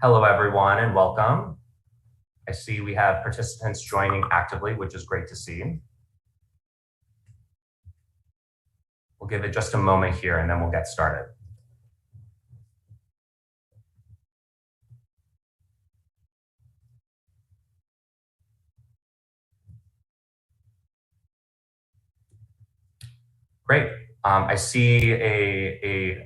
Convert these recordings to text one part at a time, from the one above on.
Hello, everyone, and welcome. I see we have participants joining actively, which is great to see. We'll give it just a moment here, and then we'll get started. Great. I see a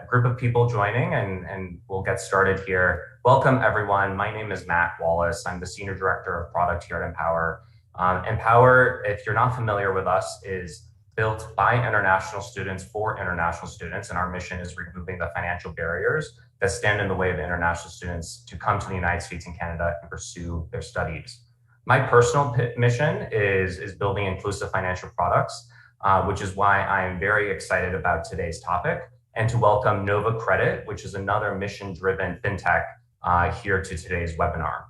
group of people joining, and we'll get started here. Welcome, everyone. My name is Mack, Wallace. I'm the Senior Director of Product here at MPOWER. MPOWER, if you're not familiar with us, is built by international students for international students, and our mission is removing the financial barriers that stand in the way of international students to come to the United States and Canada and pursue their studies. My personal mission is building inclusive financial products, which is why I am very excited about today's topic, and to welcome Nova Credit, which is another mission-driven fintech here to today's webinar.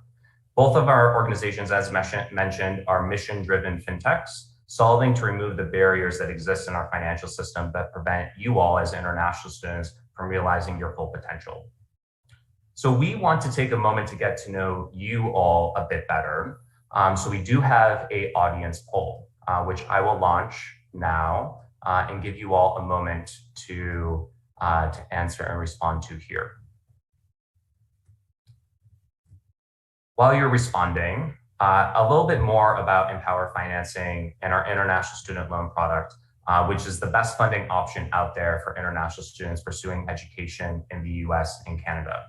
Both of our organizations, as mentioned, are mission-driven fintechs, solving to remove the barriers that exist in our financial system that prevent you all as international students from realizing your full potential. So we want to take a moment to get to know you all a bit better. So we do have an audience poll, which I will launch now and give you all a moment to answer and respond to here. While you're responding, a little bit more about MPOWER Financing and our international student loan product, which is the best funding option out there for international students pursuing education in the US and Canada.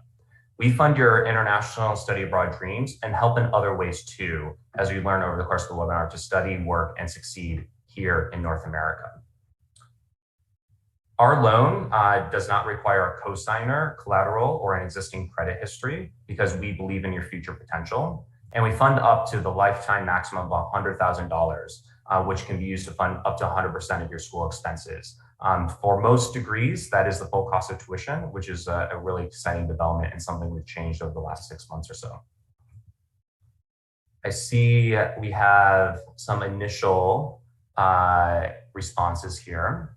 We fund your international study abroad dreams and help in other ways too, as we learn over the course of the webinar to study, work, and succeed here in North America. Our loan does not require a cosigner, collateral, or an existing credit history because we believe in your future potential. And we fund up to the lifetime maximum of $100,000, which can be used to fund up to 100% of your school expenses. For most degrees, that is the full cost of tuition, which is a really exciting development and something we've changed over the last 6 months or so. I see we have some initial responses here.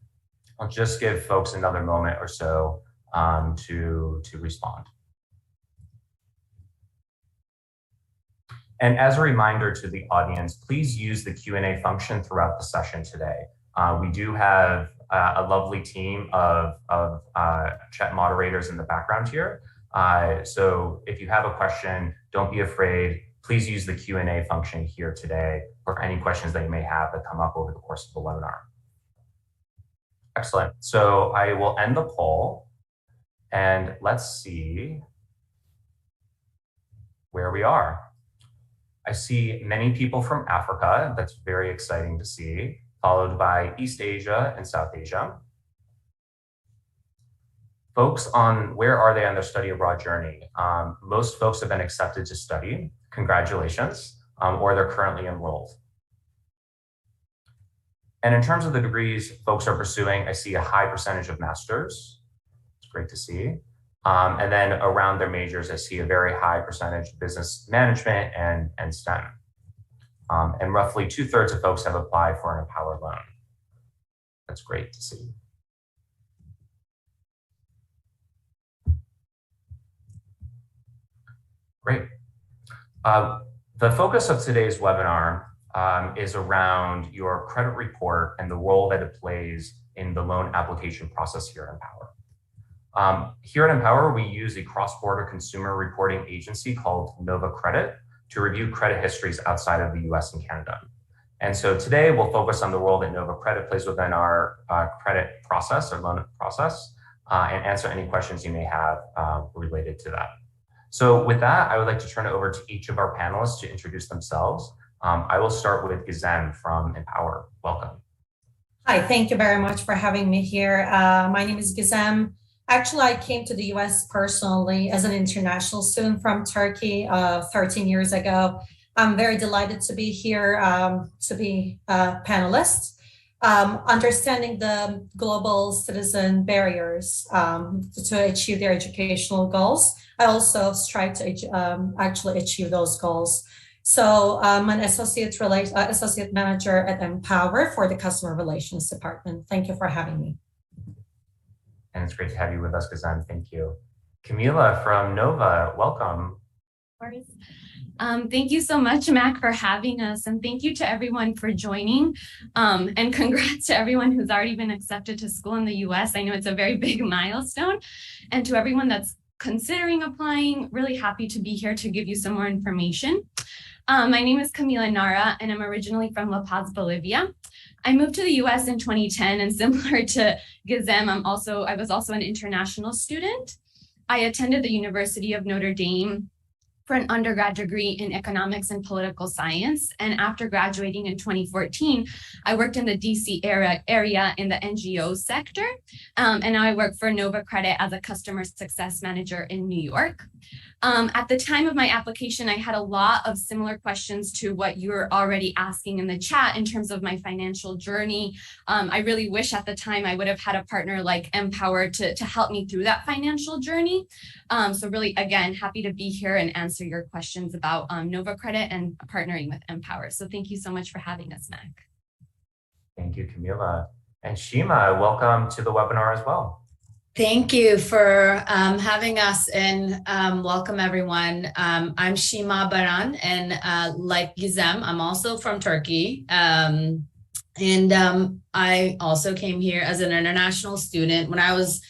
I'll just give folks another moment or so to respond. And as a reminder to the audience, please use the Q&A function throughout the session today. We do have a lovely team of chat moderators in the background here. So if you have a question, don't be afraid. Please use the Q&A function here today for any questions that you may have that come up over the course of the webinar. Excellent. So I will end the poll, and let's see where we are. I see many people from Africa. That's very exciting to see, followed by East Asia and South Asia. Folks on where are they on their study abroad journey? Most folks have been accepted to study. Congratulations, or they're currently enrolled. And in terms of the degrees folks are pursuing, I see a high percentage of masters. It's great to see. And then around their majors, I see a very high percentage of business management and STEM. And roughly 2/3 of folks have applied for an MPOWER loan. That's great to see. Great. The focus of today's webinar is around your credit report and the role that it plays in the loan application process here at MPOWER. Here at MPOWER, we use a cross-border consumer reporting agency called Nova Credit to review credit histories outside of the US and Canada. And so today we'll focus on the role that Nova Credit plays within our credit process or loan process and answer any questions you may have related to that. So with that, I would like to turn it over to each of our panelists to introduce themselves. I will start with Gizem from MPOWER. Welcome. Hi, thank you very much for having me here. My name is Gizem. Actually, I came to the US personally as an international student from Turkey 13 years ago. I'm very delighted to be here to be a panelist. Understanding the global citizen barriers to achieve their educational goals. I also strive to actually achieve those goals. So I'm an associate manager at MPOWER for the Customer Relations Department. Thank you for having me. And it's great to have you with us, Gizem. Thank you. Camila from Nova, welcome. Thank you so much, Mack, for having us. And thank you to everyone for joining. And congrats to everyone who's already been accepted to school in the US. I know it's a very big milestone. And to everyone that's considering applying, really happy to be here to give you some more information. My name is Camila Inarra, and I'm originally from La Paz, Bolivia. I moved to the US in 2010, and similar to Gizem, I was also an international student. I attended the University of Notre Dame for an undergrad degree in economics and political science. And after graduating in 2014, I worked in the DC area in the NGO sector. And now I work for Nova Credit as a customer success manager in New York. At the time of my application, I had a lot of similar questions to what you're already asking in the chat in terms of my financial journey. I really wish at the time I would have had a partner like MPOWER to help me through that financial journey. So really, again, happy to be here and answer your questions about Nova Credit and partnering with MPOWER. So thank you so much for having us, Mack. Thank you, Camila. And Sima, welcome to the webinar as well. Thank you for having us, and welcome everyone. I'm Sima Baran, and like Gizem, I'm also from Turkey. I also came here as an international student. When I was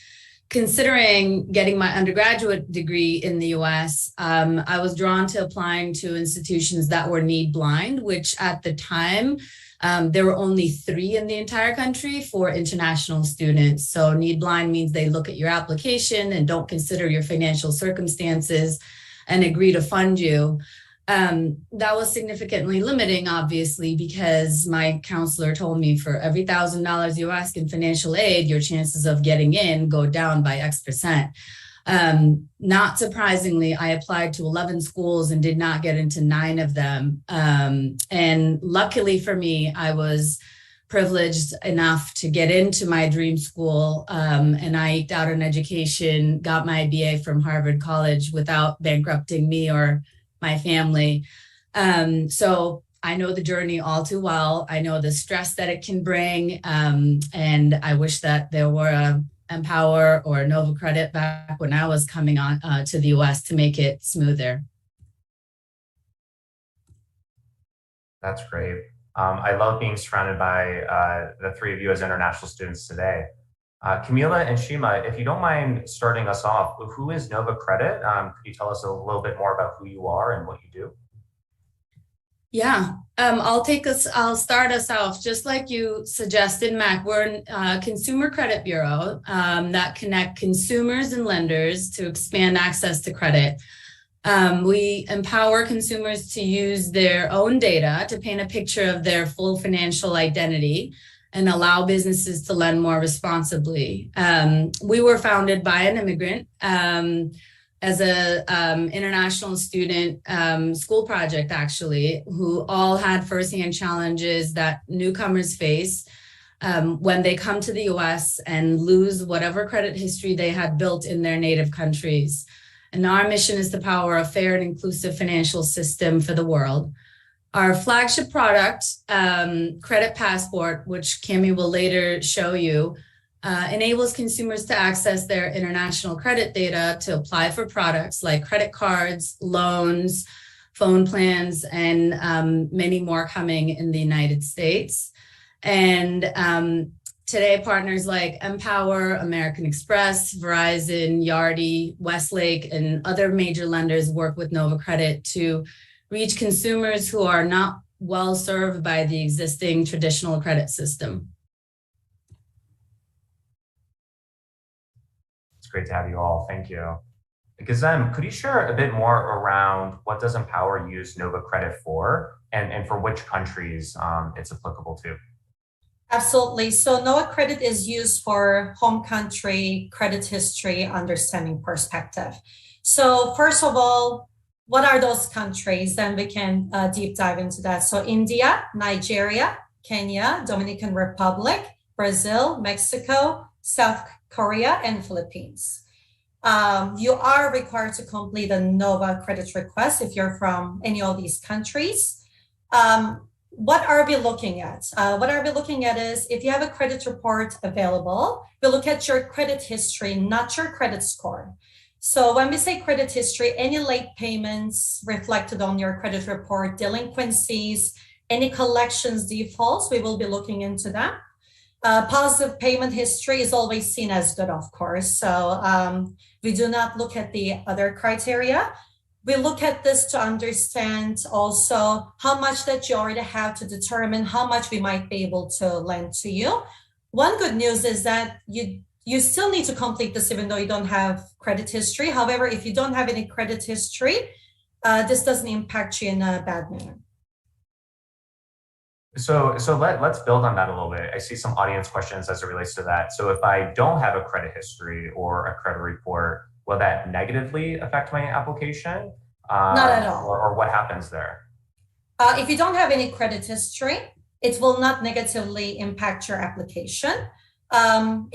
considering getting my undergraduate degree in the US, I was drawn to applying to institutions that were need blind, which at the time, there were only 3 in the entire country for international students. So need blind means they look at your application and don't consider your financial circumstances and agree to fund you. That was significantly limiting, obviously, because my counselor told me for every $1,000 you ask in financial aid, your chances of getting in go down by X%. Not surprisingly, I applied to 11 schools and did not get into 9 of them. And luckily for me, I was privileged enough to get into my dream school. And I eked out an education, got my BA from Harvard College without bankrupting me or my family. So I know the journey all too well. I know the stress that it can bring. And I wish that there were a MPOWER or Nova Credit back when I was coming on to the US to make it smoother. That's great. I love being surrounded by the 3 of you as international students today. Camila and Sima, if you don't mind starting us off, who is Nova Credit? Could you tell us a little bit more about who you are and what you do? Yeah, I'll start us off. Just like you suggested, Mack, we're a consumer credit bureau that connect consumers and lenders to expand access to credit. We empower consumers to use their own data to paint a picture of their full financial identity and allow businesses to lend more responsibly. We were founded by an immigrant as a international student school project, actually, who all had firsthand challenges that newcomers face when they come to the US and lose whatever credit history they had built in their native countries. And our mission is to power a fair and inclusive financial system for the world. Our flagship product, Credit Passport, which Cami will later show you, enables consumers to access their international credit data to apply for products like credit cards, loans, phone plans, and many more coming in the United States. And today, partners like MPOWER, American Express, Verizon, Yardi, Westlake, and other major lenders work with Nova Credit to reach consumers who are not well served by the existing traditional credit system. It's great to have you all. Thank you. Gizem, could you share a bit more around what does MPOWER use Nova Credit for and for which countries it's applicable to? Absolutely. So Nova Credit is used for home country credit history understanding perspective. So first of all, what are those countries? Then we can deep dive into that. So India, Nigeria, Kenya, Dominican Republic, Brazil, Mexico, South Korea, and Philippines. You are required to complete a Nova Credit request if you're from any of these countries. What are we looking at? What are we looking at is if you have a credit report available, we look at your credit history, not your credit score. So when we say credit history, any late payments reflected on your credit report, delinquencies, any collections defaults, we will be looking into that. Positive payment history is always seen as good, of course. So we do not look at the other criteria. We look at this to understand also how much that you already have to determine how much we might be able to lend to you. One good news is that you still need to complete this even though you don't have credit history. However, if you don't have any credit history, this doesn't impact you in a bad manner. So let's build on that a little bit. I see some audience questions as it relates to that. So if I don't have a credit history or a credit report, will that negatively affect my application? Not at all. Or what happens there? If you don't have any credit history, it will not negatively impact your application.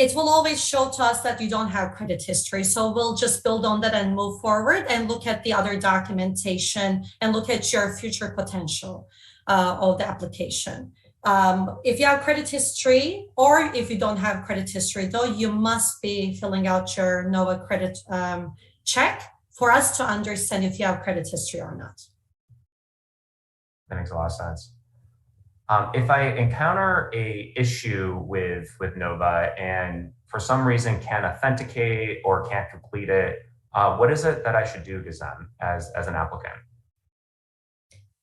It will always show to us that you don't have credit history. So we'll just build on that and move forward and look at the other documentation and look at your future potential of the application. If you have credit history, or if you don't have credit history, though, you must be filling out your Nova credit check for us to understand if you have credit history or not. That makes a lot of sense. If I encounter a issue with Nova and for some reason can't authenticate or can't complete it, what is it that I should do, Gizem, as an applicant?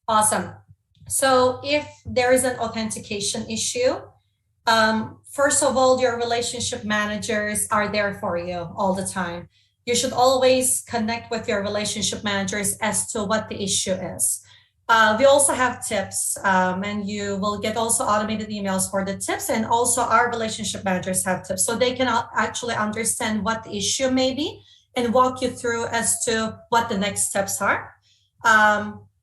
Awesome. So if there is an authentication issue, first of all, your relationship managers are there for you all the time. You should always connect with your relationship managers as to what the issue is. We also have tips, and you will get also automated emails for the tips, and also our relationship managers have tips. So they can actually understand what the issue may be and walk you through as to what the next steps are.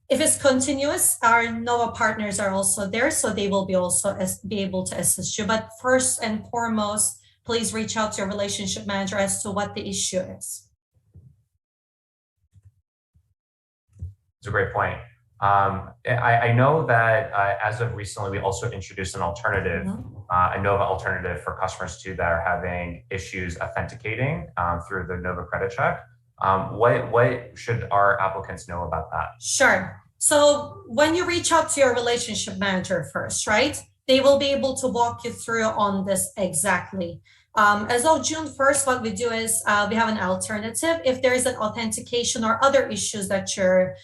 If it's continuous, our Nova partners are also there, so they will be also be able to assist you. But first and foremost, please reach out to your relationship manager as to what the issue is. It's a great point. I know that as of recently, we also introduced an alternative, a Nova alternative for customers too that are having issues authenticating through the Nova credit check. What should our applicants know about that? Sure. So when you reach out to your relationship manager first, right, they will be able to walk you through on this exactly. As of June 1st, what we do is we have an alternative. If there is an authentication or other issues that you're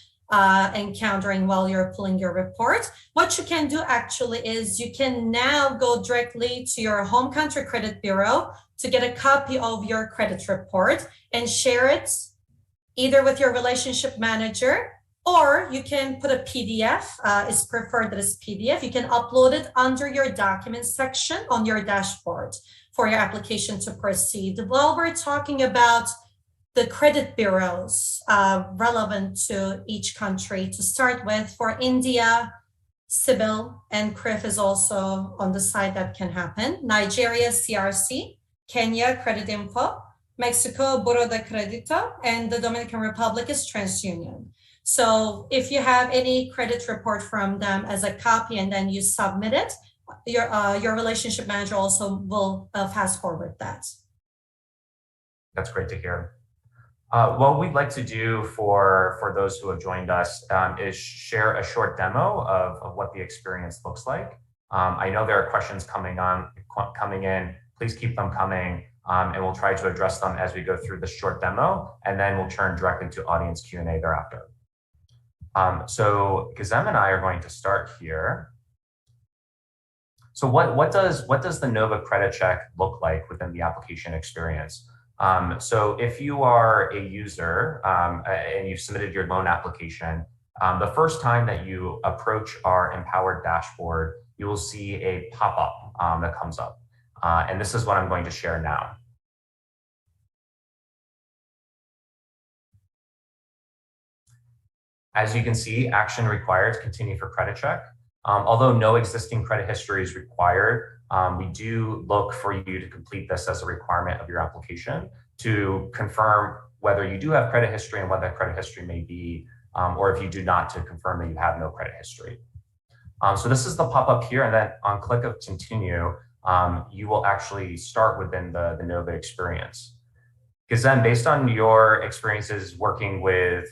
encountering while you're pulling your report, what you can do actually is you can now go directly to your home country credit bureau to get a copy of your credit report and share it either with your relationship manager, or you can put a PDF. It's preferred that it's PDF. You can upload it under your documents section on your dashboard for your application to proceed. While we're talking about the credit bureaus relevant to each country, to start with, for India, CIBIL and CRIF is also on the side that can happen. Nigeria, CRC, Kenya, Credit Info, Mexico, Buró de Crédito, and the Dominican Republic is Transunion. So if you have any credit report from them as a copy and then you submit it, your relationship manager also will fast forward that. That's great to hear. What we'd like to do for those who have joined us is share a short demo of what the experience looks like. I know there are questions coming in. Please keep them coming, and we'll try to address them as we go through the short demo, and then we'll turn directly to audience Q&A thereafter. So Gizem and I are going to start here. So what does the Nova credit check look like within the application experience? So if you are a user and you've submitted your loan application, the first time that you approach our Empowered dashboard, you will see a pop-up that comes up. And this is what I'm going to share now. As you can see, action required to continue for credit check. Although no existing credit history is required, we do look for you to complete this as a requirement of your application to confirm whether you do have credit history and what that credit history may be, or if you do not, to confirm that you have no credit history. So this is the pop-up here, and then on click of continue, you will actually start within the Nova experience. Gizem, based on your experiences working with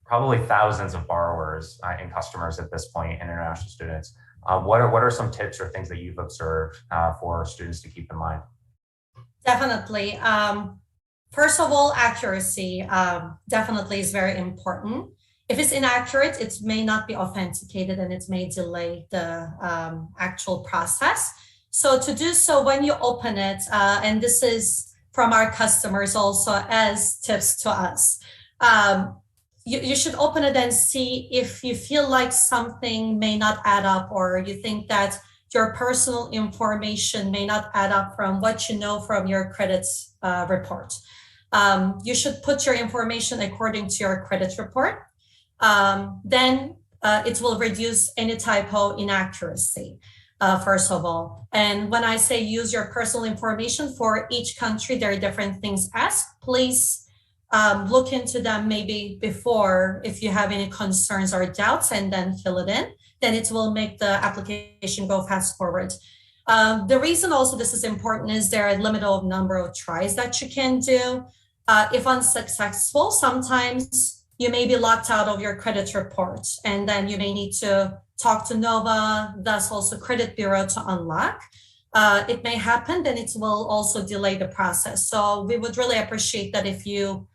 probably thousands of borrowers and customers at this point, international students, what are some tips or things that you've observed for students to keep in mind? Definitely. First of all, accuracy definitely is very important. If it's inaccurate, it may not be authenticated and it may delay the actual process. So to do so, when you open it, and this is from our customers also as tips to us, you should open it and see if you feel like something may not add up, or you think that your personal information may not add up from what you know from your credit report. You should put your information according to your credit report. Then it will reduce any typo inaccuracy, first of all. And when I say use your personal information, for each country, there are different things asked. Please look into them maybe before, if you have any concerns or doubts, and then fill it in. Then it will make the application go fast forward. The reason also this is important is there are a limited number of tries that you can do. If unsuccessful, sometimes you may be locked out of your credit report, and then you may need to talk to Nova, thus also credit bureau, to unlock. It may happen, then it will also delay the process. So we would really appreciate that if you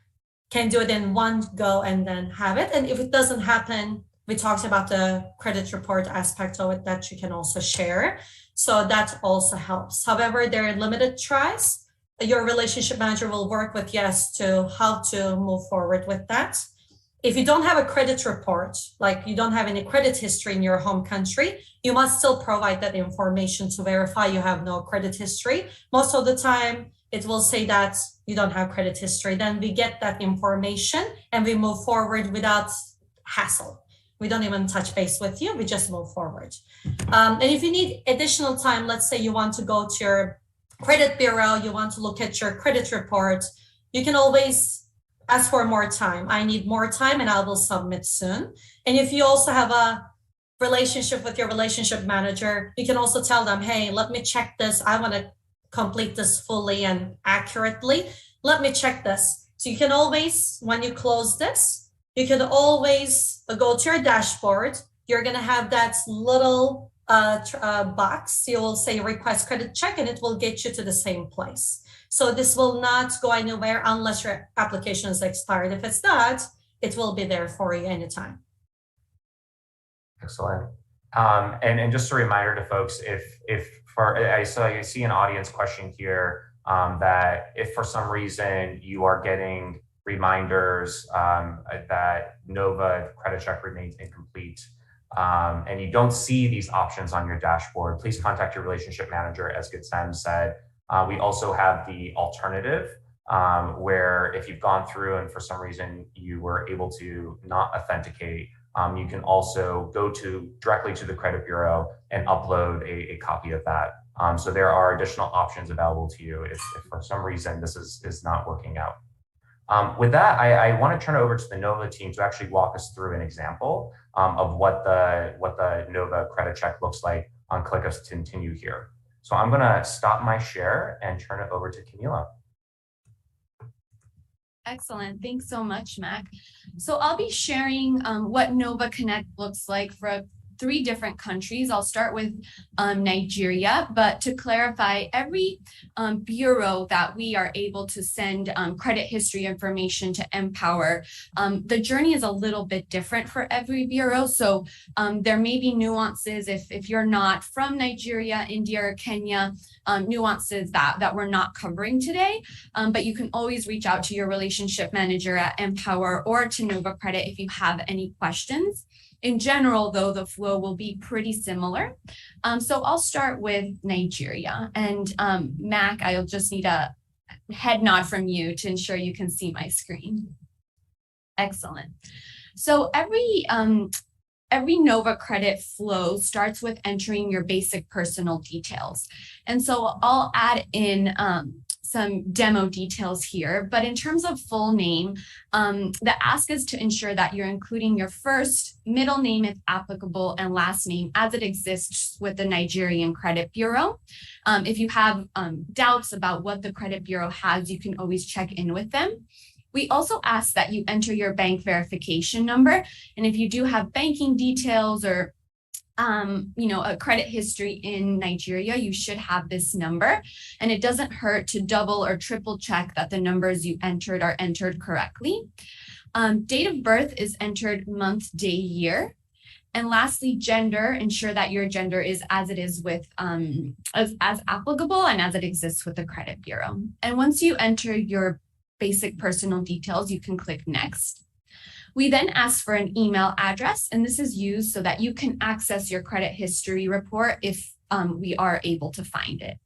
can do it in one go and then have it. And if it doesn't happen, we talked about the credit report aspect of it that you can also share. So that also helps. However, there are limited tries. Your relationship manager will work with yes to how to move forward with that. If you don't have a credit report, like you don't have any credit history in your home country, you must still provide that information to verify you have no credit history. Most of the time, it will say that you don't have credit history. Then we get that information and we move forward without hassle. We don't even touch base with you. We just move forward. And if you need additional time, let's say you want to go to your credit bureau, you want to look at your credit report, you can always ask for more time. I need more time and I will submit soon. And if you also have a relationship with your relationship manager, you can also tell them, hey, let me check this. I want to complete this fully and accurately. Let me check this. So you can always, when you close this, you can always go to your dashboard. You're going to have that little box. You will say request credit check and it will get you to the same place. So this will not go anywhere unless your application is expired. If it's not, it will be there for you anytime. Excellent. And just a reminder to folks, I see an audience question here that if for some reason you are getting reminders that Nova credit check remains incomplete, and you don't see these options on your dashboard, please contact your relationship manager. As Gizem said, we also have the alternative where if you've gone through and for some reason you were able to not authenticate, you can also go directly to the credit bureau and upload a copy of that. So there are additional options available to you if for some reason this is not working out. With that, I want to turn it over to the Nova team to actually walk us through an example of what the Nova credit check looks like on click us to continue here. So I'm going to stop my share and turn it over to Camila. Excellent. Thanks so much, Mack. So I'll be sharing what Nova Connect looks like for 3 different countries. I'll start with Nigeria, but to clarify, every bureau that we are able to send credit history information to MPOWER, the journey is a little bit different for every bureau. So there may be nuances if you're not from Nigeria, India, or Kenya, nuances that we're not covering today, but you can always reach out to your relationship manager at MPOWER or to Nova Credit if you have any questions. In general, though, the flow will be pretty similar. So I'll start with Nigeria. And Mack, I'll just need a head nod from you to ensure you can see my screen. Excellent. So every Nova Credit flow starts with entering your basic personal details. And so I'll add in some demo details here, but in terms of full name, the ask is to ensure that you're including your first, middle name if applicable, and last name as it exists with the Nigerian Credit Bureau. If you have doubts about what the credit bureau has, you can always check in with them. We also ask that you enter your bank verification number. And if you do have banking details or a credit history in Nigeria, you should have this number. And it doesn't hurt to double or triple check that the numbers you entered are entered correctly. Date of birth is entered month, day, year. And lastly, gender, ensure that your gender is as it is with, as applicable and as it exists with the credit bureau. And once you enter your basic personal details, you can click next. We then ask for an email address, and this is used so that you can access your credit history report if we are able to find it.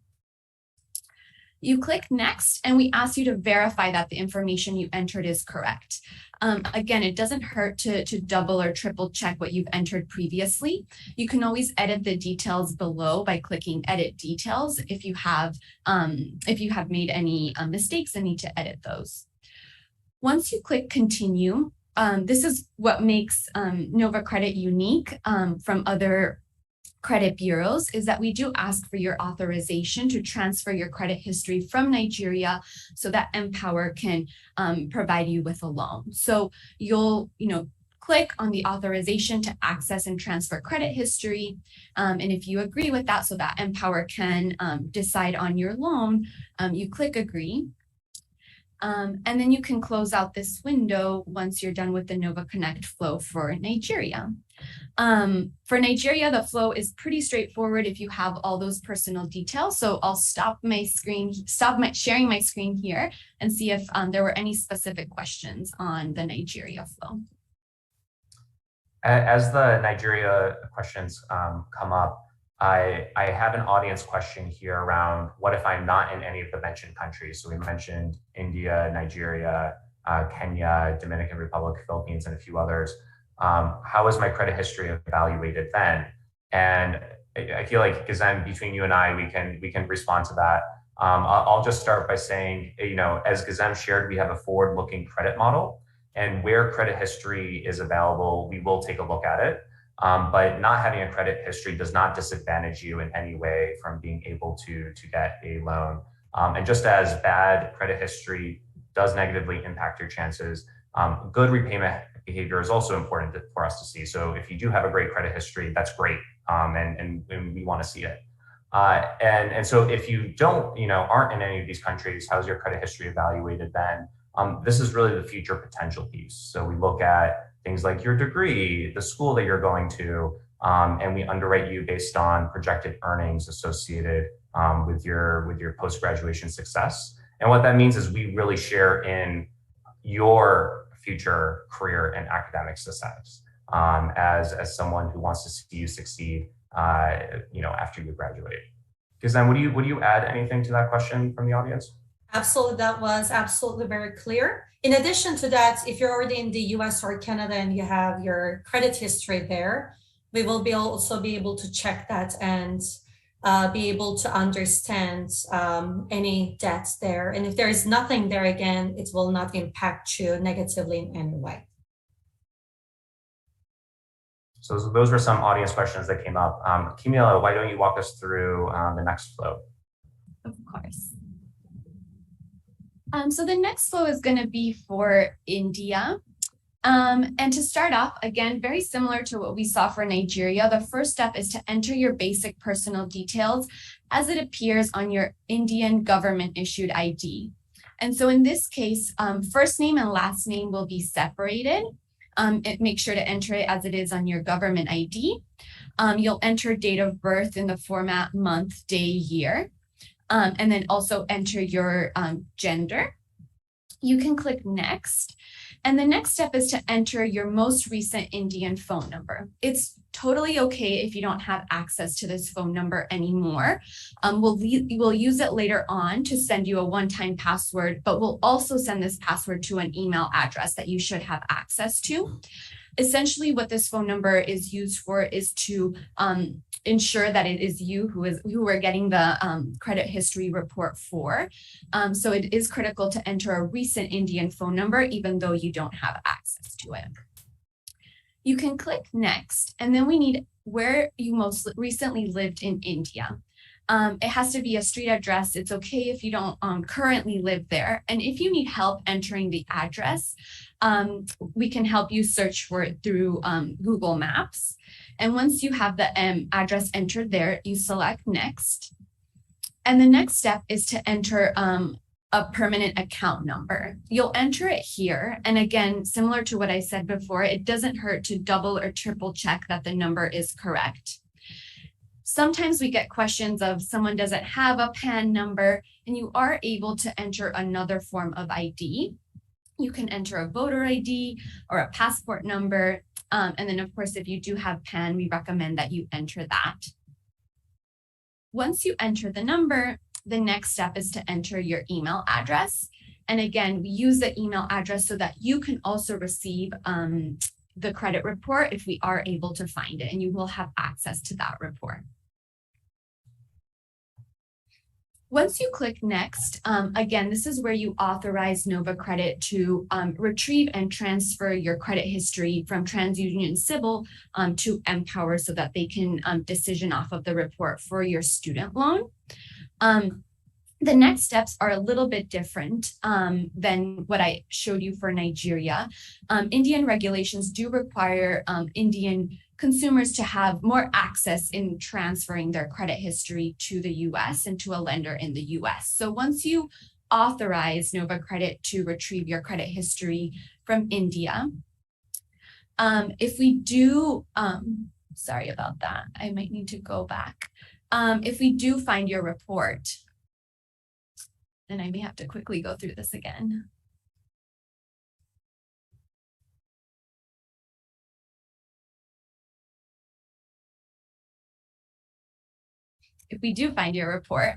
You click next, and we ask you to verify that the information you entered is correct. Again, it doesn't hurt to double or triple check what you've entered previously. You can always edit the details below by clicking edit details if you have made any mistakes and need to edit those. Once you click continue, this is what makes Nova Credit unique from other credit bureaus, is that we do ask for your authorization to transfer your credit history from Nigeria so that MPOWER can provide you with a loan. So you'll click on the authorization to access and transfer credit history. And if you agree with that so that MPOWER can decide on your loan, you click agree. And then you can close out this window once you're done with the Nova Connect flow for Nigeria. For Nigeria, the flow is pretty straightforward if you have all those personal details. So I'll stop sharing my screen here and see if there were any specific questions on the Nigeria flow. As the Nigeria questions come up, I have an audience question here around what if I'm not in any of the mentioned countries? So we mentioned India, Nigeria, Kenya, Dominican Republic, Philippines, and a few others. How is my credit history evaluated then? And I feel like, Gizem, between you and I, we can respond to that. I'll just start by saying, as Gizem shared, we have a forward-looking credit model, and where credit history is available, we will take a look at it. But not having a credit history does not disadvantage you in any way from being able to get a loan. And just as bad credit history does negatively impact your chances, good repayment behavior is also important for us to see. So if you do have a great credit history, that's great, and we want to see it. And so if you don't, aren't in any of these countries, how's your credit history evaluated then? This is really the future potential piece. So we look at things like your degree, the school that you're going to, and we underwrite you based on projected earnings associated with your post-graduation success. And what that means is we really share in your future career and academic success as someone who wants to see you succeed, after you graduate. Gizem, would you add anything to that question from the audience? Absolutely, that was absolutely very clear. In addition to that, if you're already in the US or Canada and you have your credit history there, we will also be able to check that and be able to understand any debts there. And if there is nothing there, again, it will not impact you negatively in any way. So those were some audience questions that came up. Camila, why don't you walk us through the next flow? Of course. So the next flow is going to be for India. And to start off, again, very similar to what we saw for Nigeria, the first step is to enter your basic personal details as it appears on your Indian government issued ID. And so in this case, first name and last name will be separated. Make sure to enter it as it is on your government ID. You'll enter date of birth in the format month, day, year. And then also enter your gender. You can click next. And the next step is to enter your most recent Indian phone number. It's totally okay if you don't have access to this phone number anymore. We'll use it later on to send you a one-time password, but we'll also send this password to an email address that you should have access to. Essentially, what this phone number is used for is to ensure that it is you who are getting the credit history report for. So it is critical to enter a recent Indian phone number, even though you don't have access to it. You can click next, and then we need where you most recently lived in India. It has to be a street address. It's okay if you don't currently live there. And if you need help entering the address, we can help you search for it through Google Maps. And once you have the address entered there, you select next. And the next step is to enter a permanent account number. You'll enter it here. And again, similar to what I said before, it doesn't hurt to double or triple check that the number is correct. Sometimes we get questions of someone doesn't have a PAN number, and you are able to enter another form of ID. You can enter a voter ID or a passport number. And then of course, if you do have PAN, we recommend that you enter that. Once you enter the number, the next step is to enter your email address. And again, we use the email address so that you can also receive the credit report if we are able to find it, and you will have access to that report. Once you click next, again, this is where you authorize Nova Credit to retrieve and transfer your credit history from Transunion Civil to MPOWER so that they can decision off of the report for your student loan. The next steps are a little bit different than what I showed you for Nigeria. Indian regulations do require Indian consumers to have more access in transferring their credit history to the US and to a lender in the US. So once you authorize Nova Credit to retrieve your credit history from India, if we do, sorry about that, I might need to go back. If we do find your report, and I may have to quickly go through this again. If we do find your report,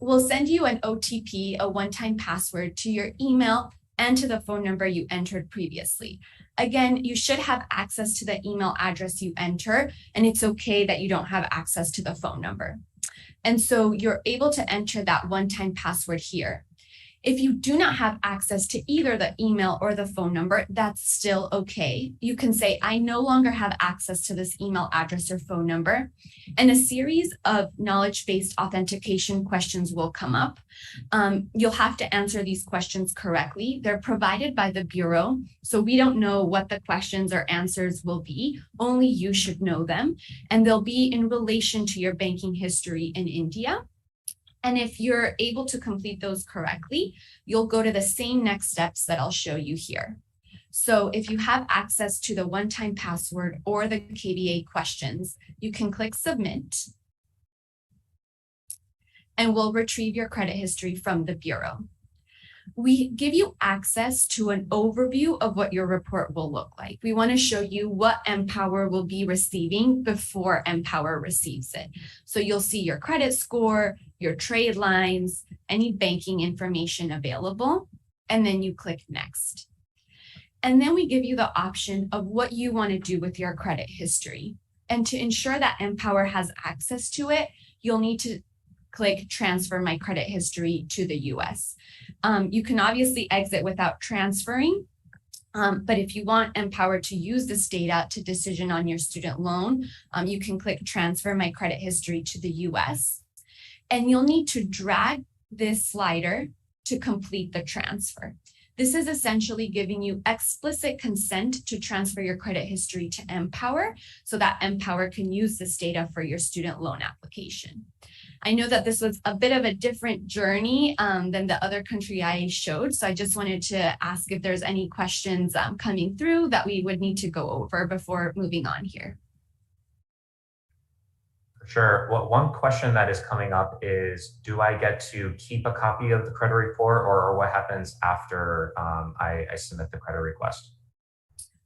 we'll send you an OTP, a one-time password, to your email and to the phone number you entered previously. Again, you should have access to the email address you enter, and it's okay that you don't have access to the phone number. And so you're able to enter that one-time password here. If you do not have access to either the email or the phone number, that's still okay. You can say, I no longer have access to this email address or phone number. And a series of knowledge-based authentication questions will come up. You'll have to answer these questions correctly. They're provided by the Bureau, so we don't know what the questions or answers will be. Only you should know them. And they'll be in relation to your banking history in India. And if you're able to complete those correctly, you'll go to the same next steps that I'll show you here. So if you have access to the one-time password or the KBA questions, you can click Submit, and we'll retrieve your credit history from the Bureau. We give you access to an overview of what your report will look like. We want to show you what MPOWER will be receiving before MPOWER receives it. So you'll see your credit score, your trade lines, any banking information available, and then you click Next. And then we give you the option of what you want to do with your credit history. And to ensure that MPOWER has access to it, you'll need to click Transfer My Credit History to the US. You can obviously exit without transferring, but if you want MPOWER to use this data to decision on your student loan, you can click Transfer My Credit History to the US. And you'll need to drag this slider to complete the transfer. This is essentially giving you explicit consent to transfer your credit history to MPOWER so that MPOWER can use this data for your student loan application. I know that this was a bit of a different journey than the other country I showed, so I just wanted to ask if there's any questions coming through that we would need to go over before moving on here. Sure. Well, one question that is coming up is, do I get to keep a copy of the credit report, or what happens after I submit the credit request?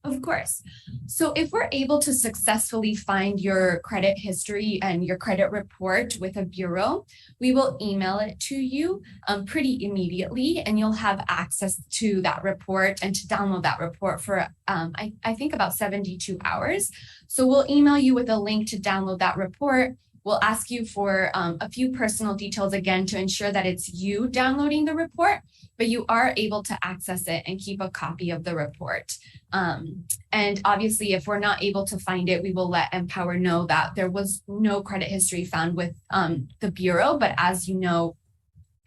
Of course. So if we're able to successfully find your credit history and your credit report with a bureau, we will email it to you pretty immediately, and you'll have access to that report and to download that report for, I think, about 72 hours. So we'll email you with a link to download that report. We'll ask you for a few personal details again to ensure that it's you downloading the report, but you are able to access it and keep a copy of the report. And obviously, if we're not able to find it, we will let MPOWER know that there was no credit history found with the Bureau. But as you know,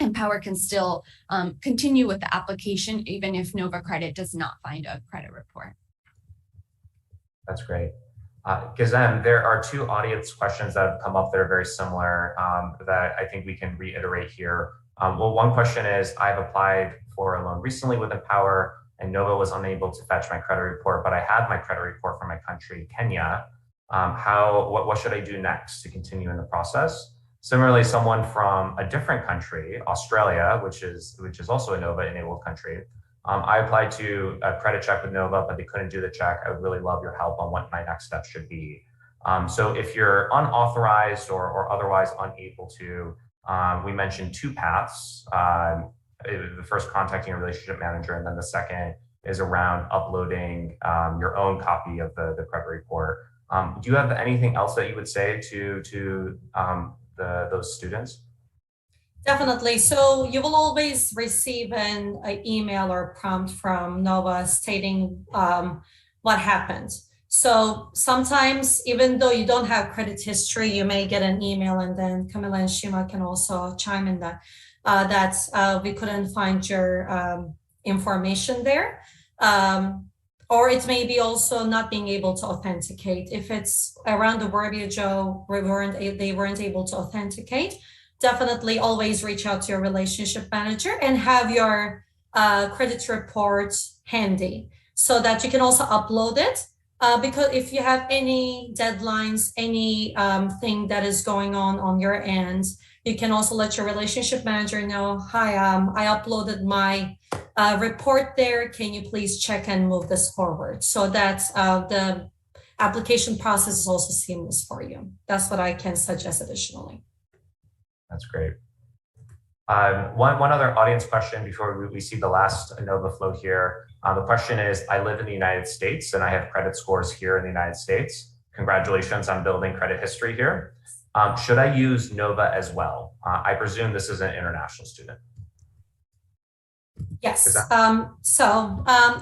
MPOWER can still continue with the application, even if Nova Credit does not find a credit report. That's great. Gizem, there are two audience questions that have come up that are very similar that I think we can reiterate here. Well, one question is, I've applied for a loan recently with MPOWER and Nova was unable to fetch my credit report, but I had my credit report from my country, Kenya. What should I do next to continue in the process? Similarly, someone from a different country, Australia, which is also a Nova-enabled country, I applied to a credit check with Nova, but they couldn't do the check. I would really love your help on what my next steps should be. So if you're unauthorized or otherwise unable to, we mentioned two paths. The first, contacting a relationship manager, and then the second is around uploading your own copy of the credit report. Do you have anything else that you would say to those students? Definitely. So you will always receive an email or prompt from Nova stating what happened. So sometimes, even though you don't have credit history, you may get an email, and then Camila and Sima can also chime in that we couldn't find your information there. Or it may be also not being able to authenticate. If it's around the verbiage they weren't able to authenticate, definitely always reach out to your relationship manager and have your credit report handy so that you can also upload it. Because if you have any deadlines, any thing that is going on your end, you can also let your relationship manager know, hi, I uploaded my report there. Can you please check and move this forward? So that the application process is also seamless for you. That's what I can suggest additionally. That's great. One other audience question before we see the last Nova flow here. The question is, I live in the United States and I have credit scores here in the United States. Congratulations on building credit history here. Should I use Nova as well? I presume this is an international student. Yes.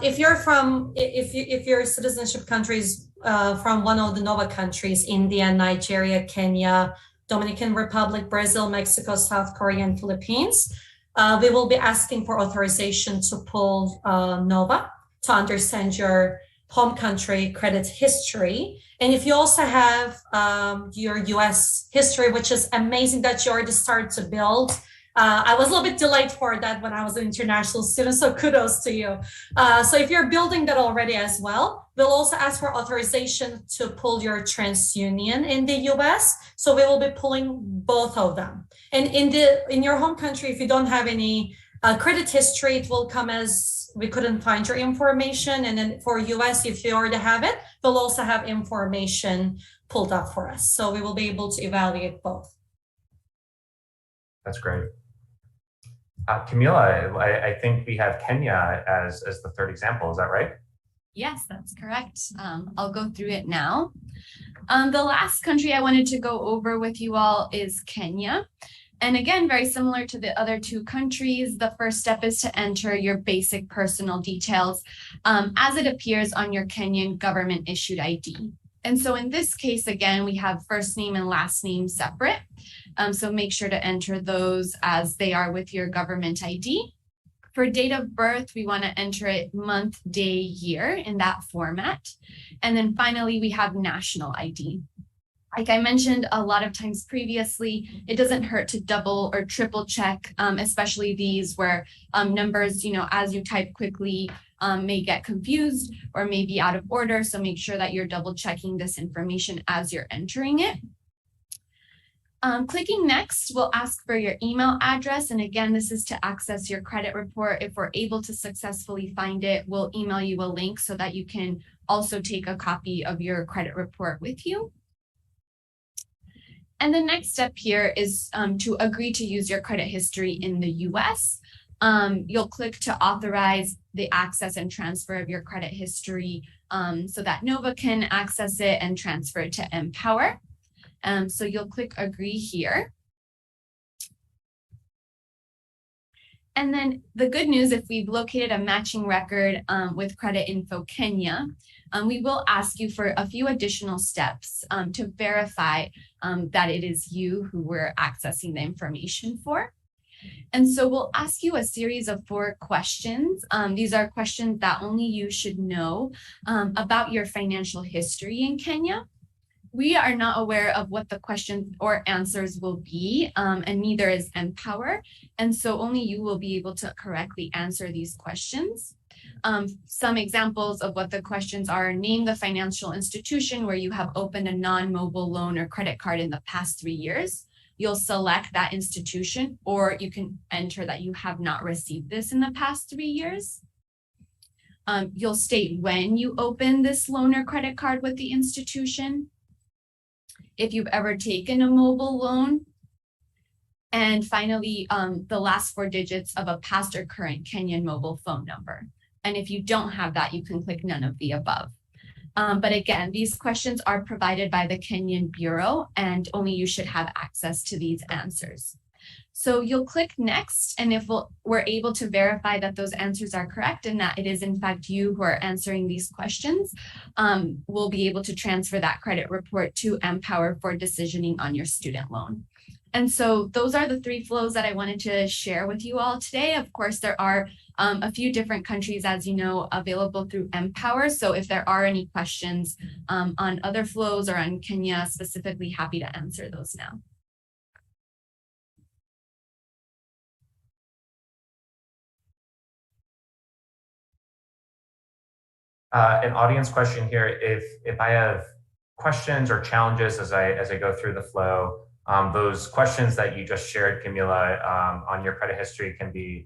If you're from, if your citizenship countries from one of the Nova countries, India, Nigeria, Kenya, Dominican Republic, Brazil, Mexico, South Korea, and Philippines, we will be asking for authorization to pull Nova to understand your home country credit history. And if you also have your US history, which is amazing that you already started to build. I was a little bit delayed for that when I was an international student, so kudos to you. So if you're building that already as well, we'll also ask for authorization to pull your Transunion in the US. So we will be pulling both of them. And in your home country, if you don't have any credit history, it will come as we couldn't find your information. And then for US, if you already have it, we'll also have information pulled up for us. So we will be able to evaluate both. That's great. Camila, I think we have Kenya as the third example. Is that right? Yes, that's correct. I'll go through it now. The last country I wanted to go over with you all is Kenya. And again, very similar to the other two countries, the first step is to enter your basic personal details as it appears on your Kenyan government issued ID. And so in this case, again, we have first name and last name separate. So make sure to enter those as they are with your government ID. For date of birth, we want to enter it month, day, year in that format. And then finally, we have national ID. Like I mentioned a lot of times previously, it doesn't hurt to double or triple check, especially these where numbers, as you type quickly, may get confused or may be out of order. So make sure that you're double checking this information as you're entering it. Clicking next will ask for your email address. And again, this is to access your credit report. If we're able to successfully find it, we'll email you a link so that you can also take a copy of your credit report with you. And the next step here is to agree to use your credit history in the US. You'll click to authorize the access and transfer of your credit history so that Nova can access it and transfer it to MPOWER. So you'll click agree here. And then the good news, if we've located a matching record with Credit Info Kenya, we will ask you for a few additional steps to verify that it is you who we're accessing the information for. And so we'll ask you a series of 4 questions. These are questions that only you should know about your financial history in Kenya. We are not aware of what the questions or answers will be, and neither is MPOWER. And so only you will be able to correctly answer these questions. Some examples of what the questions are: name the financial institution where you have opened a non-mobile loan or credit card in the past 3 years. You'll select that institution, or you can enter that you have not received this in the past 3 years. You'll state when you opened this loan or credit card with the institution, if you've ever taken a mobile loan, and finally, the last 4 digits of a past or current Kenyan mobile phone number. And if you don't have that, you can click none of the above. But again, these questions are provided by the Kenyan Bureau, and only you should have access to these answers. So you'll click next, and if we're able to verify that those answers are correct and that it is in fact you who are answering these questions, we'll be able to transfer that credit report to MPOWER for decisioning on your student loan. And so those are the 3 flows that I wanted to share with you all today. Of course, there are a few different countries, as you know, available through MPOWER. So if there are any questions on other flows or on Kenya specifically, happy to answer those now. An audience question here: if I have questions or challenges as I go through the flow, those questions that you just shared, Camila, on your credit history can be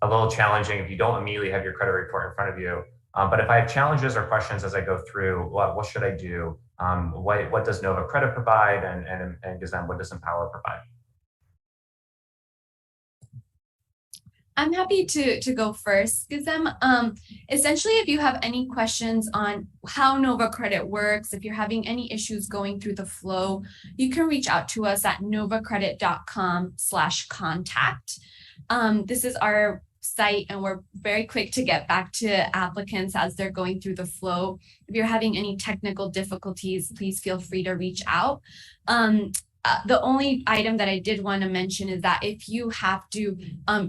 a little challenging if you don't immediately have your credit report in front of you. But if I have challenges or questions as I go through, what should I do? What does Nova Credit provide, and Gizem, what does MPOWER provide? I'm happy to go first, Gizem. Essentially, if you have any questions on how Nova Credit works, if you're having any issues going through the flow, you can reach out to us at novacredit.com/contact. This is our site, and we're very quick to get back to applicants as they're going through the flow. If you're having any technical difficulties, please feel free to reach out. The only item that I did want to mention is that if you have to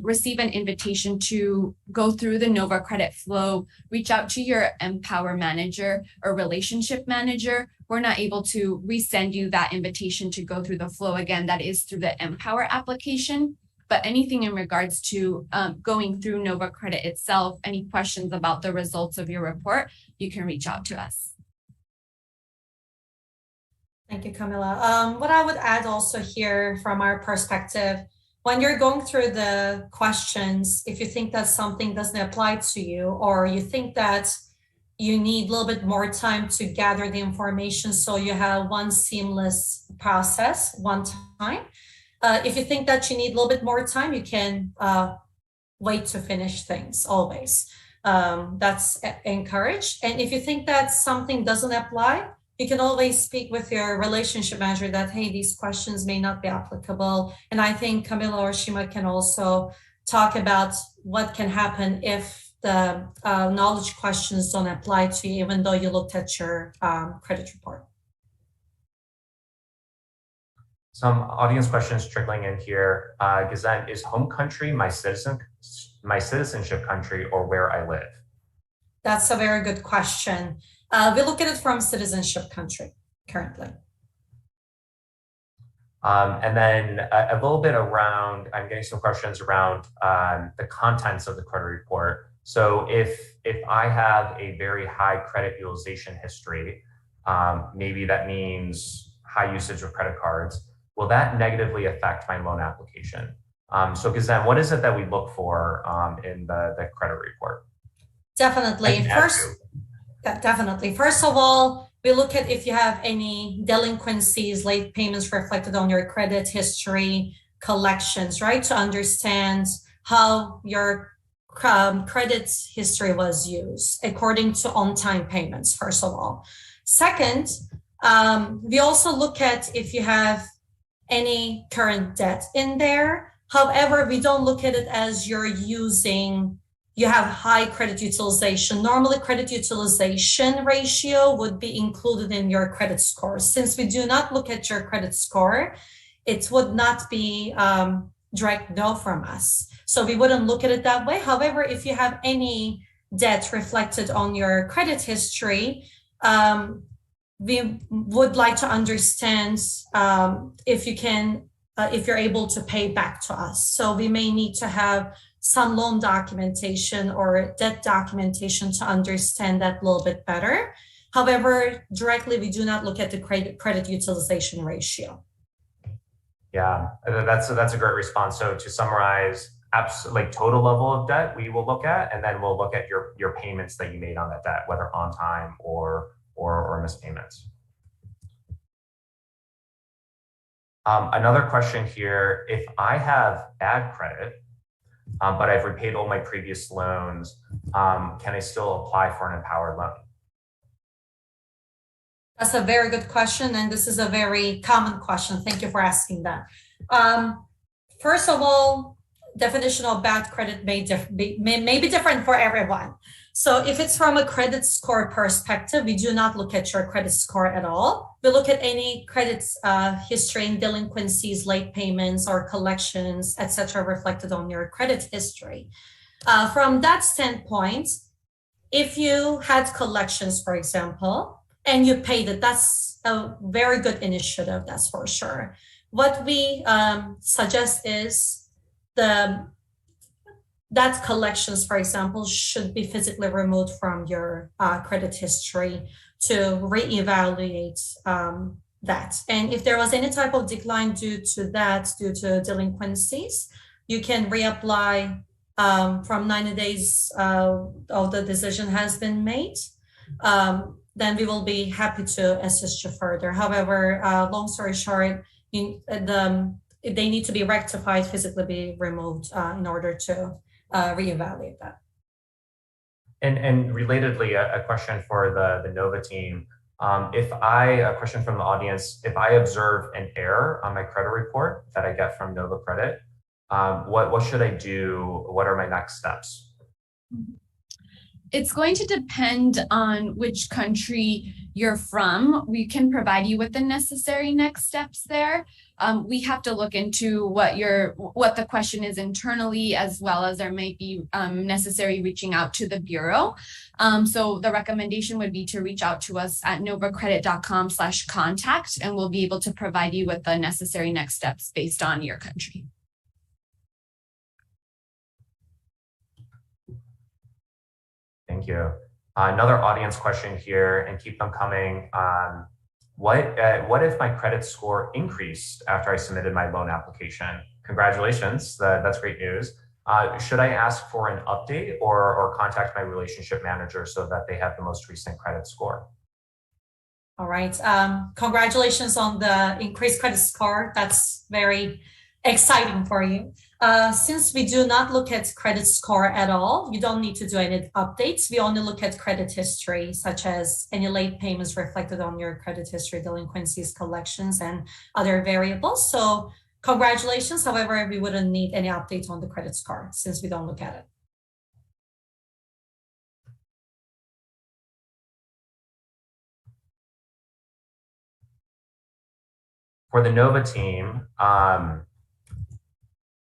receive an invitation to go through the Nova Credit flow, reach out to your MPOWER manager or relationship manager. We're not able to resend you that invitation to go through the flow again. That is through the MPOWER application. But anything in regards to going through Nova Credit itself, any questions about the results of your report, you can reach out to us. Thank you, Camila. What I would add also here from our perspective, when you're going through the questions, if you think that something doesn't apply to you, or you think that you need a little bit more time to gather the information so you have one seamless process one time, if you think that you need a little bit more time, you can wait to finish things always. That's encouraged. And if you think that something doesn't apply, you can always speak with your relationship manager that, hey, these questions may not be applicable. And I think Camila or Sima can also talk about what can happen if the knowledge questions don't apply to you, even though you looked at your credit report. Some audience questions trickling in here. Gizem, is home country my citizenship country, or where I live? That's a very good question. We look at it from citizenship country currently. And then a little bit around, I'm getting some questions around the contents of the credit report. So if I have a very high credit utilization history, maybe that means high usage of credit cards, will that negatively affect my loan application? So Gizem, what is it that we look for in the credit report? Definitely. First of all, we look at if you have any delinquencies, late payments reflected on your credit history, collections, right? To understand how your credit history was used according to on-time payments, first of all. Second, we also look at if you have any current debt in there. However, we don't look at it as you have high credit utilization. Normally, credit utilization ratio would be included in your credit score. Since we do not look at your credit score, it would not be direct no from us. So we wouldn't look at it that way. However, if you have any debt reflected on your credit history, we would like to understand if you're able to pay back to us. So we may need to have some loan documentation or debt documentation to understand that a little bit better. However, directly, we do not look at the credit utilization ratio. Yeah, that's a great response. So to summarize, like total level of debt, we will look at, and then we'll look at your payments that you made on that debt, whether on time or missed payments. Another question here: if I have bad credit, but I've repaid all my previous loans, can I still apply for an empowered loan? That's a very good question, and this is a very common question. Thank you for asking that. First of all, definition of bad credit may be different for everyone. So if it's from a credit score perspective, we do not look at your credit score at all. We look at any credit history and delinquencies, late payments or collections, etc., reflected on your credit history. From that standpoint, if you had collections, for example, and you paid it, that's a very good initiative, that's for sure. What we suggest is that collections, for example, should be physically removed from your credit history to reevaluate that. And if there was any type of decline due to delinquencies, you can reapply from 90 days of the decision has been made. Then we will be happy to assist you further. However, long story short, they need to be rectified, physically be removed in order to reevaluate that. And relatedly, a question for the Nova team. A question from the audience, if I observe an error on my credit report that I get from Nova Credit, what should I do? What are my next steps? It's going to depend on which country you're from. We can provide you with the necessary next steps there. We have to look into what the question is internally, as well as there may be necessary reaching out to the bureau. So the recommendation would be to reach out to us at novacredit.com/contact, and we'll be able to provide you with the necessary next steps based on your country. Thank you. Another audience question here, and keep them coming. What if my credit score increased after I submitted my loan application? Congratulations, that's great news. Should I ask for an update or contact my relationship manager so that they have the most recent credit score? All right. Congratulations on the increased credit score. That's very exciting for you. Since we do not look at credit score at all, you don't need to do any updates. We only look at credit history, such as any late payments reflected on your credit history, delinquencies, collections, and other variables. So congratulations. However, we wouldn't need any updates on the credit score since we don't look at it. For the Nova team,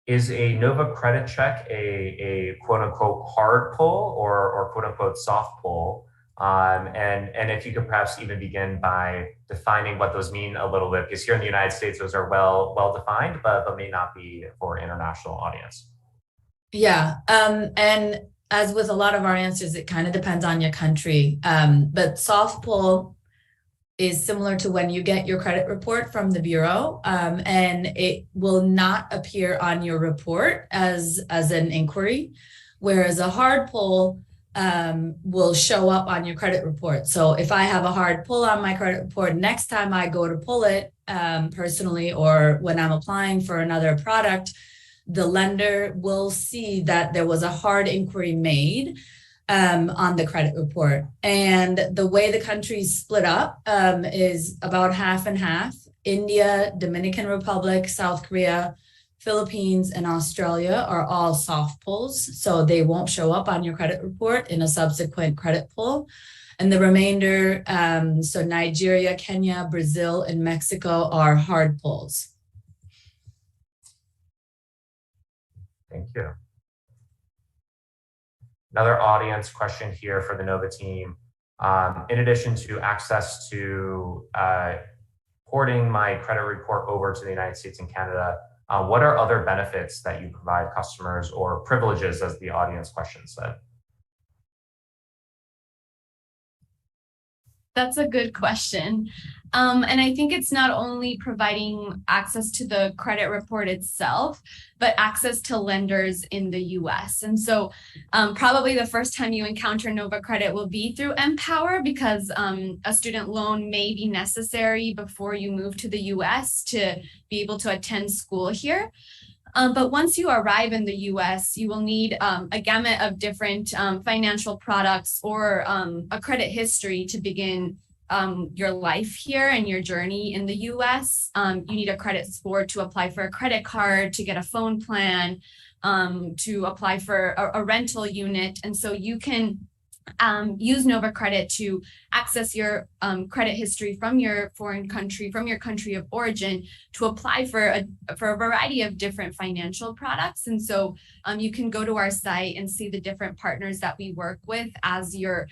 is a Nova credit check a quote unquote hard pull or quote unquote soft pull? And if you could perhaps even begin by defining what those mean a little bit, because here in the United States, those are well defined, but may not be for international audience. Yeah, and as with a lot of our answers, it kind of depends on your country. But soft pull is similar to when you get your credit report from the bureau, and it will not appear on your report as an inquiry, whereas a hard pull will show up on your credit report. So if I have a hard pull on my credit report, next time I go to pull it personally, or when I'm applying for another product, the lender will see that there was a hard inquiry made on the credit report. And the way the country's split up is about half and half. India, Dominican Republic, South Korea, Philippines, and Australia are all soft pulls, so they won't show up on your credit report in a subsequent credit pull. And the remainder, so Nigeria, Kenya, Brazil, and Mexico are hard pulls. Thank you. Another audience question here for the Nova team. In addition to access to porting my credit report over to the United States and Canada, what are other benefits that you provide customers, or privileges, as the audience question said? That's a good question. And I think it's not only providing access to the credit report itself, but access to lenders in the US. And so probably the first time you encounter Nova Credit will be through MPOWER, because a student loan may be necessary before you move to the US to be able to attend school here. But once you arrive in the US, you will need a gamut of different financial products or a credit history to begin your life here and your journey in the US. You need a credit score to apply for a credit card, to get a phone plan, to apply for a rental unit. And so you can use Nova Credit to access your credit history from your foreign country, from your country of origin, to apply for a variety of different financial products. And so you can go to our site and see the different partners that we work with as you're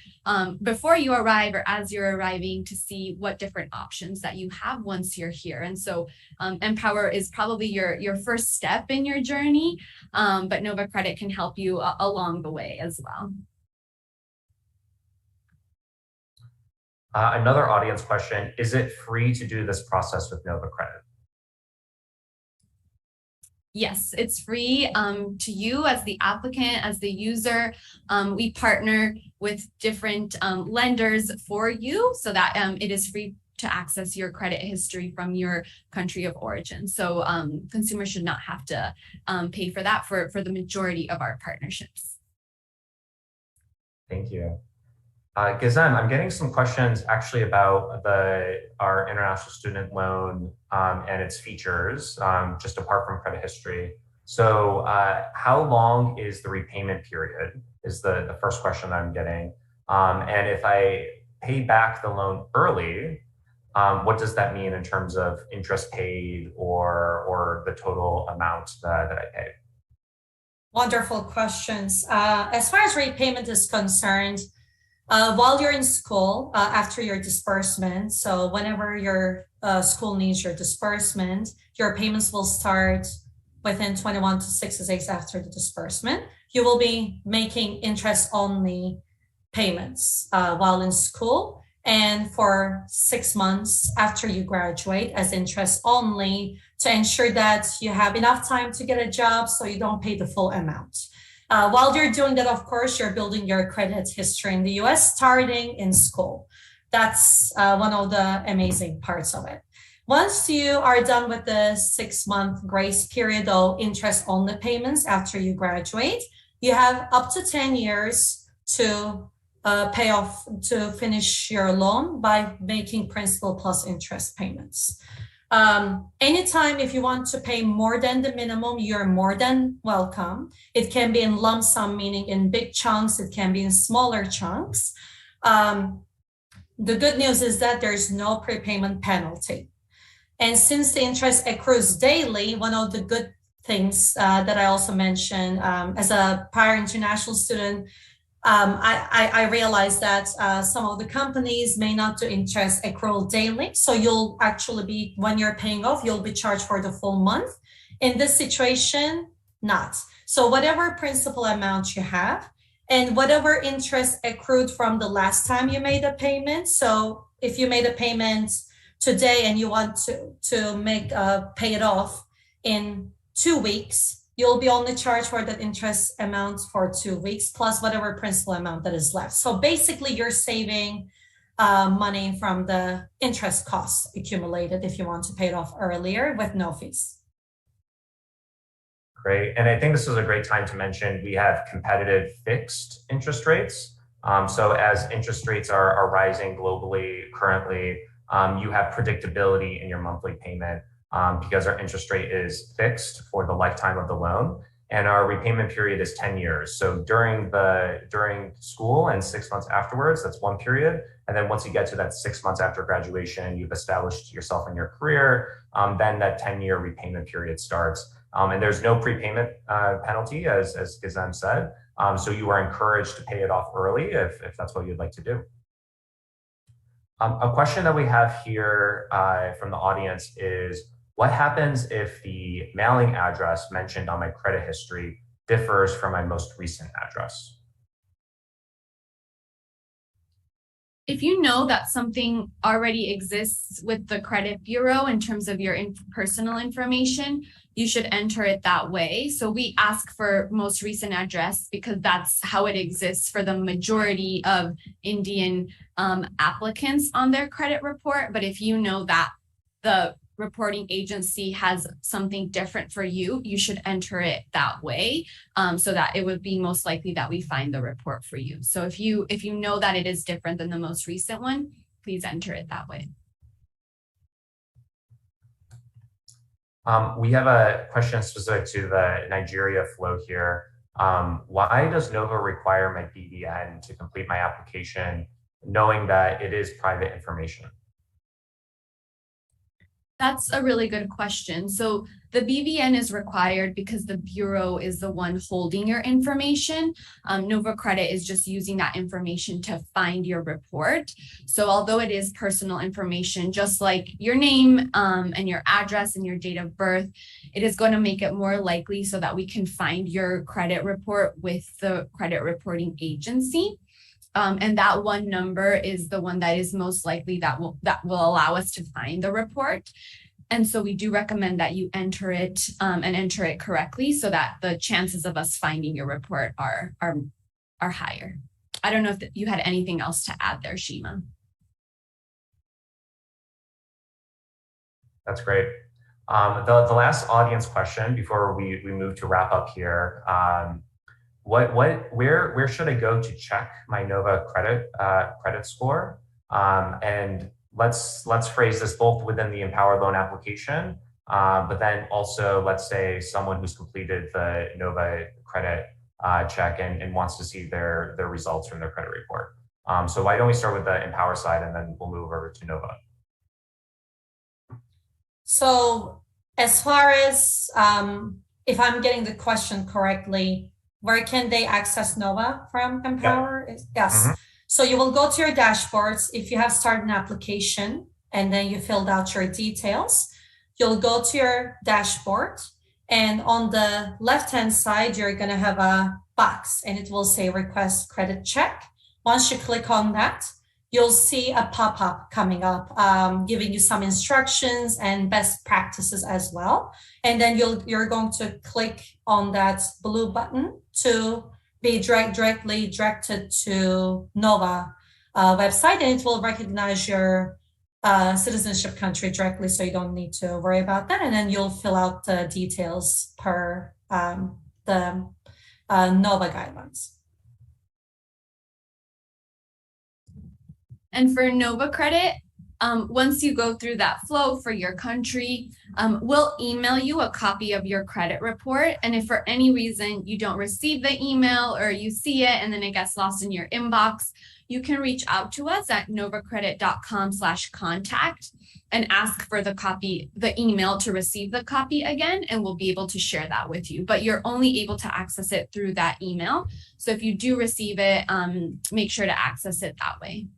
before you arrive, or as you're arriving, to see what different options that you have once you're here. And so MPOWER is probably your first step in your journey, but Nova Credit can help you along the way as well. Another audience question, is it free to do this process with Nova Credit? Yes, it's free to you as the applicant, as the user. We partner with different lenders for you, so that it is free to access your credit history from your country of origin. So consumers should not have to pay for that for the majority of our partnerships. Thank you. Gizem, I'm getting some questions actually about our international student loan and its features, just apart from credit history. So how long is the repayment period is the first question I'm getting. And if I pay back the loan early, what does that mean in terms of interest paid or the total amount that I paid? Wonderful questions. As far as repayment is concerned, while you're in school, after your disbursement, so whenever your school needs your disbursement, your payments will start within 21 to 60 days after the disbursement. You will be making interest-only payments while in school, and for 6 months after you graduate as interest-only, to ensure that you have enough time to get a job so you don't pay the full amount. While you're doing that, of course, you're building your credit history in the US starting in school. That's one of the amazing parts of it. Once you are done with the 6-month grace period, though, interest-only payments after you graduate, you have up to 10 years to pay off, to finish your loan by making principal plus interest payments. Anytime if you want to pay more than the minimum, you're more than welcome. It can be in lump sum, meaning in big chunks. It can be in smaller chunks. The good news is that there's no prepayment penalty. And since the interest accrues daily, one of the good things that I also mentioned as a prior international student, I realized that some of the companies may not do interest accrual daily. So you'll actually be, when you're paying off, you'll be charged for the full month. In this situation, not. So whatever principal amount you have, and whatever interest accrued from the last time you made a payment. So if you made a payment today and you want to pay it off in 2 weeks, you'll be only charged for that interest amount for 2 weeks plus whatever principal amount that is left. So basically you're saving money from the interest costs accumulated if you want to pay it off earlier with no fees. Great. And I think this is a great time to mention we have competitive fixed interest rates. So as interest rates are rising globally currently, you have predictability in your monthly payment because our interest rate is fixed for the lifetime of the loan. And our repayment period is 10 years. So during school and 6 months afterwards, that's one period. And then once you get to that 6 months after graduation, you've established yourself in your career, then that 10-year repayment period starts. And there's no prepayment penalty, as Gizem said. So you are encouraged to pay it off early if that's what you'd like to do. A question that we have here from the audience is, what happens if the mailing address mentioned on my credit history differs from my most recent address? If you know that something already exists with the credit bureau in terms of your personal information, you should enter it that way. So we ask for most recent address because that's how it exists for the majority of Indian applicants on their credit report. But if you know that the reporting agency has something different for you, you should enter it that way, so that it would be most likely that we find the report for you. So if you know that it is different than the most recent one, please enter it that way. We have a question specific to the Nigeria flow here. Why does Nova require my BVN to complete my application, knowing that it is private information? That's a really good question. So the BVN is required because the bureau is the one holding your information. Nova Credit is just using that information to find your report. So although it is personal information, just like your name and your address and your date of birth, it is going to make it more likely so that we can find your credit report with the credit reporting agency. And that one number is the one that is most likely that will allow us to find the report. And so we do recommend that you enter it and enter it correctly so that the chances of us finding your report are higher. I don't know if you had anything else to add there, Sima. That's great. The last audience question before we move to wrap up here. Where should I go to check my Nova credit score? And let's phrase this both within the Empower loan application, but then also let's say someone who's completed the Nova credit check and wants to see their results from their credit report. So why don't we start with the Empower side and then we'll move over to Nova. So as far as if I'm getting the question correctly, where can they access Nova from Empower? Yeah. Yes. Mm-hmm. So you will go to your dashboards. If you have started an application and then you filled out your details, you'll go to your dashboard, and on the left-hand side, you're going to have a box and it will say request credit check. Once you click on that, you'll see a pop-up coming up, giving you some instructions and best practices as well. And then you're going to click on that blue button to be directly directed to Nova website, and it will recognize your citizenship country directly, so you don't need to worry about that. And then you'll fill out the details per the Nova guidelines. And for Nova Credit, once you go through that flow for your country, we'll email you a copy of your credit report. And if for any reason you don't receive the email or you see it and then it gets lost in your inbox, you can reach out to us at novacredit.com/contact and ask for the email to receive the copy again, and we'll be able to share that with you. But you're only able to access it through that email. So if you do receive it, make sure to access it that way.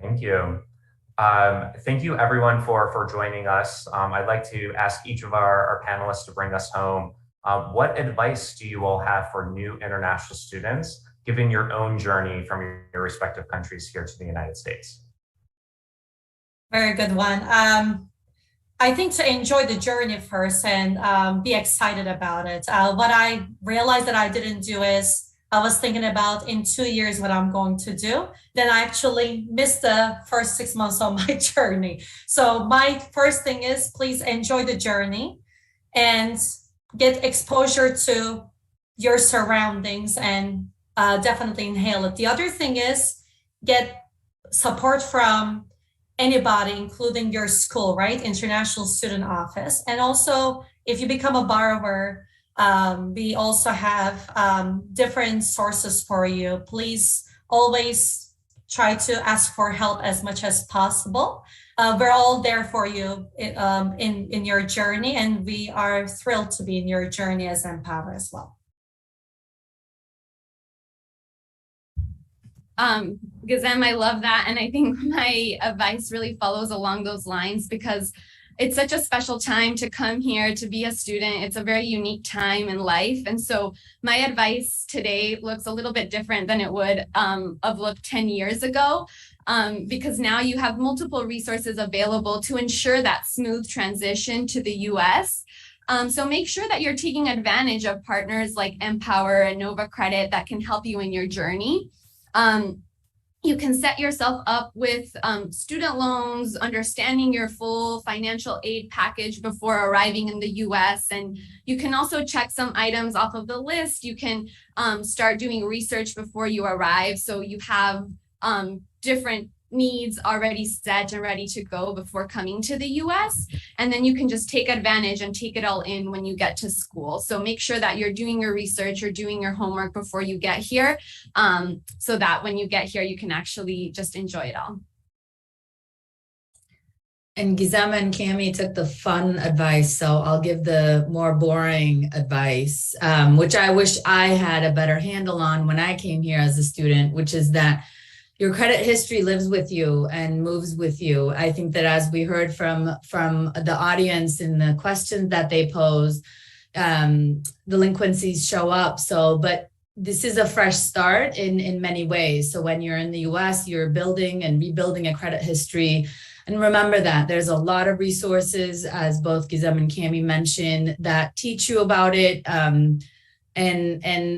Thank you. Thank you everyone for joining us. I'd like to ask each of our panelists to bring us home What advice do you all have for new international students, given your own journey from your respective countries here to the United States? Very good one. I think to enjoy the journey first and be excited about it. What I realized that I didn't do is I was thinking about in 2 years what I'm going to do. Then I actually missed the first 6 months of my journey. So my first thing is please enjoy the journey and get exposure to your surroundings and definitely inhale it. The other thing is get support from anybody, including your school, right? International Student Office. And also, if you become a borrower, we also have different sources for you. Please always try to ask for help as much as possible. We're all there for you in your journey, and we are thrilled to be in your journey as MPOWER as well. Gizem, I love that. And I think my advice really follows along those lines because it's such a special time to come here to be a student. It's a very unique time in life. And so my advice today looks a little bit different than it would have looked 10 years ago, because now you have multiple resources available to ensure that smooth transition to the US. So make sure that you're taking advantage of partners like MPOWER and Nova Credit that can help you in your journey. You can set yourself up with student loans, understanding your full financial aid package before arriving in the US. And you can also check some items off of the list. You can start doing research before you arrive. So you have different needs already set and ready to go before coming to the US. And then you can just take advantage and take it all in when you get to school. So make sure that you're doing your research or doing your homework before you get here, so that when you get here, you can actually just enjoy it all. And Gizem and Cami took the fun advice, so I'll give the more boring advice, which I wish I had a better handle on when I came here as a student, which is that your credit history lives with you and moves with you. I think that as we heard from the audience in the questions that they pose, delinquencies show up. So, but this is a fresh start in many ways. So when you're in the US, you're building and rebuilding a credit history. And remember that there's a lot of resources, as both Gizem and Cami mentioned, that teach you about it. And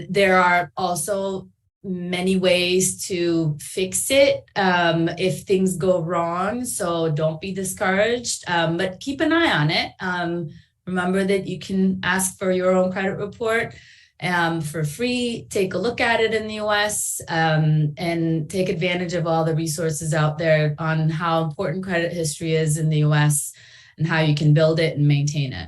there are also many ways to fix it if things go wrong. So don't be discouraged, but keep an eye on it. Remember that you can ask for your own credit report for free. Take a look at it in the US and take advantage of all the resources out there on how important credit history is in the US and how you can build it and maintain it.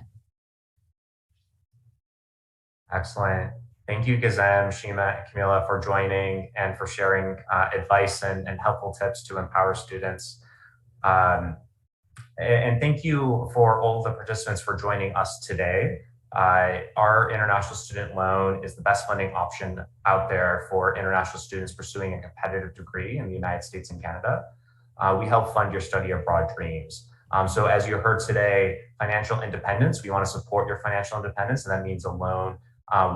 Excellent. Thank you, Gizem, Sima, and Camila, for joining and for sharing advice and helpful tips to empower students. And thank you for all the participants for joining us today. Our international student loan is the best funding option out there for international students pursuing a competitive degree in the United States and Canada. We help fund your study abroad dreams. So as you heard today, financial independence, we want to support your financial independence, and that means a loan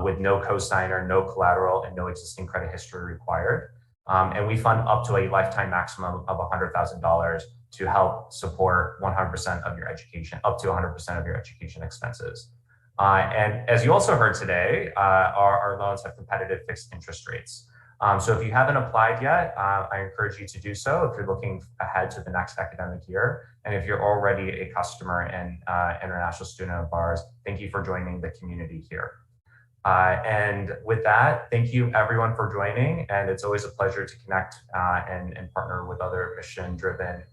with no cosigner, no collateral, and no existing credit history required. And we fund up to a lifetime maximum of $100,000 to help support 100% of your education, up to 100% of your education expenses. And as you also heard today, our loans have competitive fixed interest rates. So if you haven't applied yet, I encourage you to do so if you're looking ahead to the next academic year. And if you're already a customer and international student of ours, thank you for joining the community here. And with that, thank you everyone for joining. And it's always a pleasure to connect and partner with other mission-driven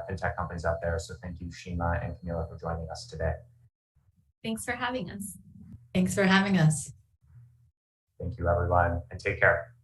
fintech companies out there. So thank you, Sima and Camila, for joining us today. Thanks for having us. Thanks for having us. Thank you, everyone, and take care.